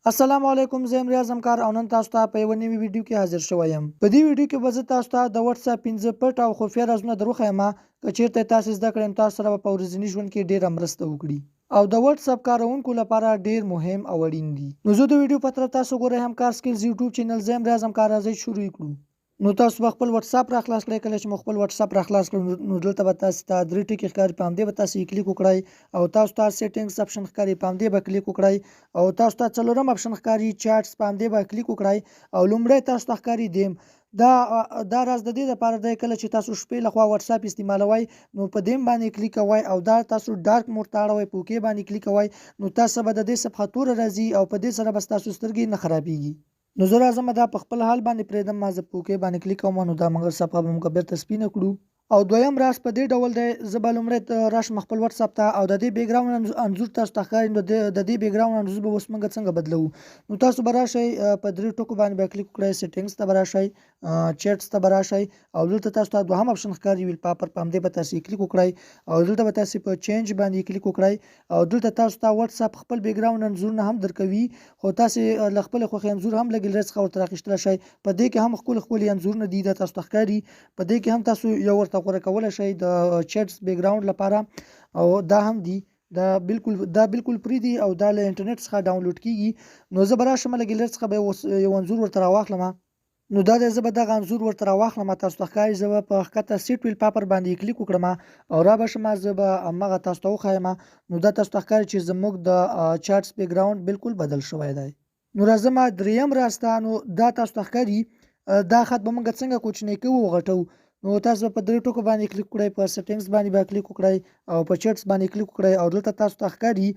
السلام علیکم، زه یم ریاض همکار او نن تاسو ته په یوه نوي ویډیو کې حاضر شوی یم. په دې ویډیو کې به زه تاسو ته د وټس اپ 15 پټ او خفیه رازونه دروښیم که چیرته تاسو زده کړئ نو تاسو سره به په ورځني ژوند کې ډېره مرسته وکړي او د وټس اپ کاروونکو لپاره ډېر مهم او اړین دي. نو زه د ویډیو په تر تاسو ګورئ همکار سکلز یوټیوب چینل زه یم ریاض همکار، راځئ شروع کړو. نو تاسو به خپل وټس اپ راخلاص کړئ. کله چې مو خپل وټس اپ راخلاص کړئ نو دلته به تاسو ته درې ټکي ښکاري، په همدې به تاسو کلیک وکړئ او تاسو ته سیټینګز اپشن ښکاري، په همدې به کلیک وکړئ او تاسو ته څلورم اپشن ښکاري چارټس، په همدې به کلیک وکړئ او لومړی تاسو ته ښکاري دیم. دا راز د دې لپاره دی کله چې تاسو شپې لخوا وټس اپ استعمالوئ نو په دیم باندې کلیک کوئ او دا تاسو ډارک موډ ته اړوئ، په اوکې باندې کلیک کوئ نو تاسو به د دې صفحه توره راځي او په دې سره به ستاسو سترګې نه خرابېږي. نو زه راځم دا په خپل حال باندې پرېږدم، ما زه په اوکې باندې کلیک کوم نو دا مګر صفحه به موږ بیرته سپینه کړو. او دویم راز په دې ډول دی، زه به لومړی راشم خپل وټس اپ ته او د دې بیک ګراوند انځور تاسو ته ښکاري نو د دې بیک ګراوند انځور به اوس موږ څنګه بدلوو. نو تاسو به راشئ په درې ټکو باندې به کلیک وکړئ، سیټینګز ته به راشئ، چیټس ته به راشئ او دلته تاسو ته دوهم اپشن ښکاري ویل پیپر، په همدې به تاسو کلیک وکړئ او دلته به تاسو په چینج باندې کلیک وکړئ او دلته تاسو ته وټس اپ خپل بیک ګراوند انځورونه هم درکوي، خو تاسو له خپل خوښې انځور هم له ګیلرۍ څخه ورته راخیستلی شئ. په دې کې هم ښکلي انځورونه دي، دا تاسو ته ښکاري. په دې کې هم تاسو یو ورته غوره کولی شئ د چیټس بیک ګراوند لپاره او دا هم دي. دا بالکل فری دي او دا له انټرنیټ څخه ډاونلوډ کیږي. نو زه به راشم له ګیلرۍ څخه به یو انځور ورته راواخلم. نو دا دی، زه به دغه انځور ورته راواخلم، تاسو ته ښکاري. زه به په ښکته سیټ ویل پیپر باندې کلیک وکړم او را به شم، زه به همغه تاسو ته وښایم. نو دا تاسو ته ښکاري چې زموږ د چارټس بیک ګراوند بالکل بدل شوی دی. نو راځم دریم راز ته. نو دا تاسو ته ښکاري دا خط به موږ څنګه کوچنی کوو وغټو. نو تاسو په درې ټکو باندې کلیک وکړئ، په سیټینګز باندې به کلیک وکړئ او په چیټس باندې کلیک وکړئ او دلته تاسو ته ښکاري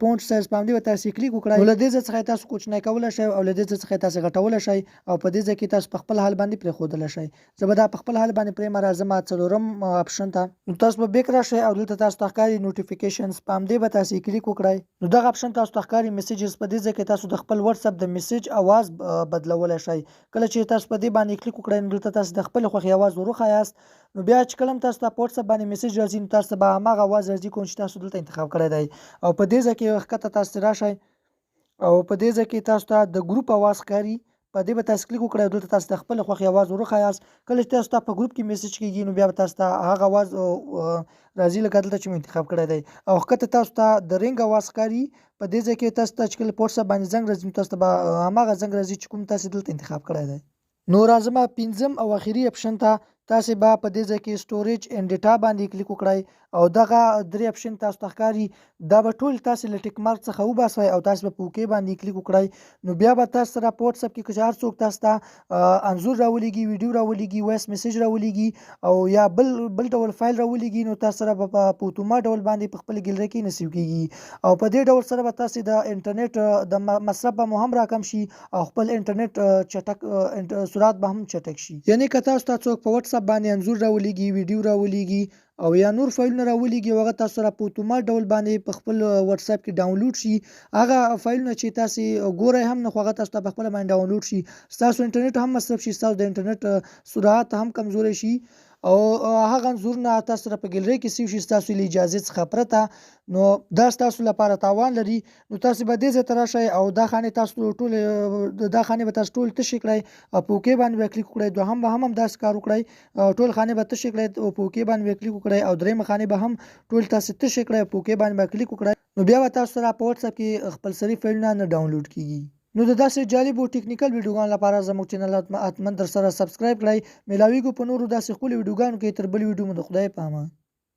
فونټ سایز، په همدې به تاسو کلیک وکړئ. نو له دې ځای څخه تاسو کوچنی کولی شئ او له دې ځای څخه تاسو غټولی شئ او په دې ځای کې تاسو په خپل حال باندې پرېښودلی شئ. زه به دا په خپل حال باندې پرېږدم. راځم څلورم اپشن ته. نو تاسو به بیک راشئ او دلته تاسو ته ښکاري نوټیفیکیشنز، په همدې به تاسو کلیک وکړئ. نو دغه اپشن تاسو ته ښکاري میسیجز، په دې ځای کې تاسو د خپل وټس اپ د میسیج اواز بدلولی شئ. کله چې تاسو په دې باندې کلیک وکړئ نو دلته تاسو د خپل خوښې اواز وروښایاست. نو بیا چې کله هم تاسو ته په وټس اپ باندې میسیج راځي نو تاسو ته به هماغه اواز راځي کوم چې تاسو دلته انتخاب کړی دی او په دې ځای کې ښکته تاسو راشئ او په دې ځای کې تاسو ته د ګروپ اواز ښکاري، په دې به تاسو کلیک وکړئ او دلته تاسو د خپل خوښې اواز وروښایاست. کله چې تاسو ته په ګروپ کې میسیج کیږي نو بیا به تاسو ته هغه اواز راځي لکه دلته چې مو انتخاب کړی دی او ښکته تاسو ته د رنګ اواز ښکاري. په دې ځای کې تاسو ته چې کله په وټس اپ باندې زنګ راځي نو تاسو ته به هماغه زنګ راځي چې کوم تاسو دلته انتخاب کړی دی. نو راځم پنځم او اخري اپشن ته. تاسو به په دې ځای کې سټوریج اینډ ډیټا باندې کلیک وکړئ او دغه درې اپشن تاسو ته ښکاري. دا به ټول تاسو له ټیک مارک څخه وباسئ او تاسو به په اوکې باندې کلیک وکړئ. نو بیا به تاسو سره په وټس اپ کې که هر څوک تاسو ته انځور راولېږي، ویډیو راولېږي، وایس میسیج راولېږي او یا بل ډول فایل راولېږي نو تاسو سره به په اتوما ډول باندې په خپل ګیلرۍ کې نصیب کیږي او په دې ډول سره به تاسو د انټرنیټ د مصرف به مو هم راکم شي او خپل انټرنیټ چټک سرعت به هم چټک شي. یعنی که تاسو ته څوک په وټس اپ باندې انځور راولېږي، ویډیو راولېږي او یا نور فایلونه راولېږي او هغه تاسو سره په اتومات ډول باندې په خپل وټس اپ کې ډاونلوډ شي، هغه فایلونه چې تاسو ګورئ هم نه خو هغه تاسو ته په خپله باندې ډاونلوډ شي، ستاسو انټرنیټ هم مصرف شي، ستاسو د انټرنیټ سرعت هم کمزوری شي او هغه انځورونه تاسو سره په ګیلرۍ کې سیو شي ستاسو له اجازې څخه پرته. نو دا ستاسو لپاره تاوان لري. نو تاسو به دې ځای ته راشئ او دا خانې تاسو ټول دا خانې به تاسو ټول تشې کړئ او په اوکې باندې به کلیک وکړئ. دوهم به هم همداسې کار وکړئ، ټول خانې به تشې کړئ او په اوکې باندې به کلیک وکړئ او دریمه خانې به هم ټول تاسو تشې کړئ او په اوکې باندې به کلیک وکړئ. نو بیا به تاسو سره په وټس اپ کې خپلسري فایلونه نه ډاونلوډ کیږي. نو د داسې جالبو ټیکنیکل ویډیوګانو لپاره زموږ چینل حتما در سره سبسکرایب کړئ. میلاویږو په نورو داسې ښکلو ویډیوګانو کې. تر بل ویډیو مو د خدای په امان.